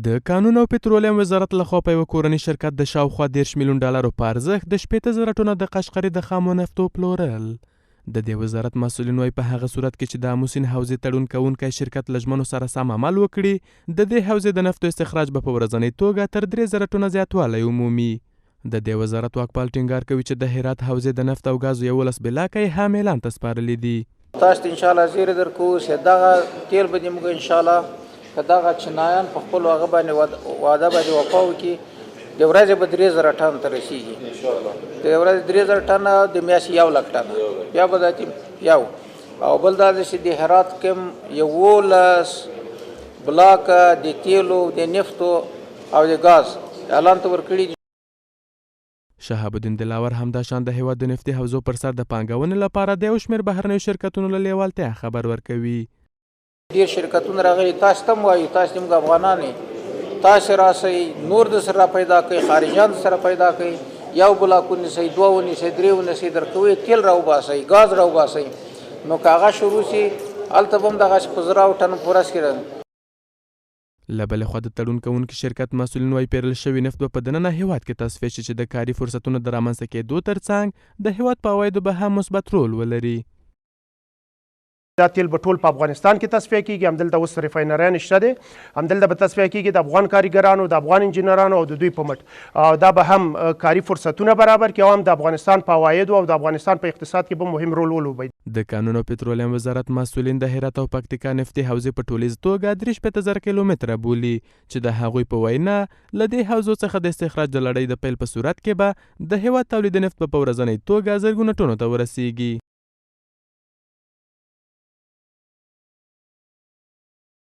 د کانونو او پلورل وزارت لخوا په یو کورني شرکت د شاوخوا 10 میلیون ډالرو په ارزښت د 80,000 ټنه د قشقري د خامو نفتو پلورل. د دې وزارت مسؤلین وايي په هغه صورت کې چې د آموسینډ حوزې تړون کوونکی شرکت له ژمنو سره سم عمل وکړي، د دې حوزې د نفتو استخراج به په ورځني توګه تر 3,000 ټنه زیاتوالی ومومي. د دې وزارت واکپال ټینګار کوي چې د هرات حوزې د نفت او ګازو 11 بلاکه یې هم اعلان ته سپارلي دي. تاسو ته ان شاء الله زیری درکو چې دغه تیل به موږ ان شاء الله که دغه چینایان په خپل هغه باندې وعده باندې وفا وکړي، د ورځې به 3,000 ټن ته رسېږي. د ورځې 3,000 ټنه د میاشتې 1,00,000 ټنه بیا به دا یو او بل دا چې د هرات کې 11 بلاکه د تیلو د نفتو او د ګاز اعلان ته ورکړي. شهاب الدین دلاور همداشاان د هیواد د نفتي حوزو پر سر د پانګونې لپاره د یو شمېر بهرنیو شرکتونو له لیوالتیا خبر ورکوي. ډېر شرکتونه راغلي، تاسو ته هم وایو تاسو موږ افغانان یې، تاسو راسئ نور د سره پیدا کوئ، خارجیان سره پیدا کوئ، یو بلاک ونیسئ، 2 ونیسئ، 3 ونیسئ، درکوي تیل راوباسئ، ګاز راوباسئ، نو که هغه شروع سي هلته به هم دغسې په 1,000 ټن په ورځ کې له بلې خوا د تړون کوونکي شرکت مسؤلین وايي پیرل شوي نفت به په دننه هیواد کې تصفیه شي چې د کاري فرصتونو د رامنځته کېدو ترڅنګ د هیواد په عوایدو به هم مثبت رول ولري. دا تیل به ټول په افغانستان کې تصفیه کیږي. همدلته اوس ریفاینریان شته دي، همدلته به تصفیه کیږي د افغان کارګرانو، د افغان انجینرانو او د دوی په مټ. دا به هم کاري فرصتونه برابر کړي او هم د افغانستان په عوایدو او د افغانستان په اقتصاد کې به مهم رول ولوبوي. د کانونو او پلورل وزارت مسؤلین د هرات او پکتیکا نفتي حوزې په ټولیز توګه 63,000 کیلومتره بولي چې د هغوی په وینا له دې حوزو څخه د استخراج د لړۍ د پیل په صورت کې به د هیواد تولید نفت په ورځني توګه زرګونه ټنو ته ورسیږي.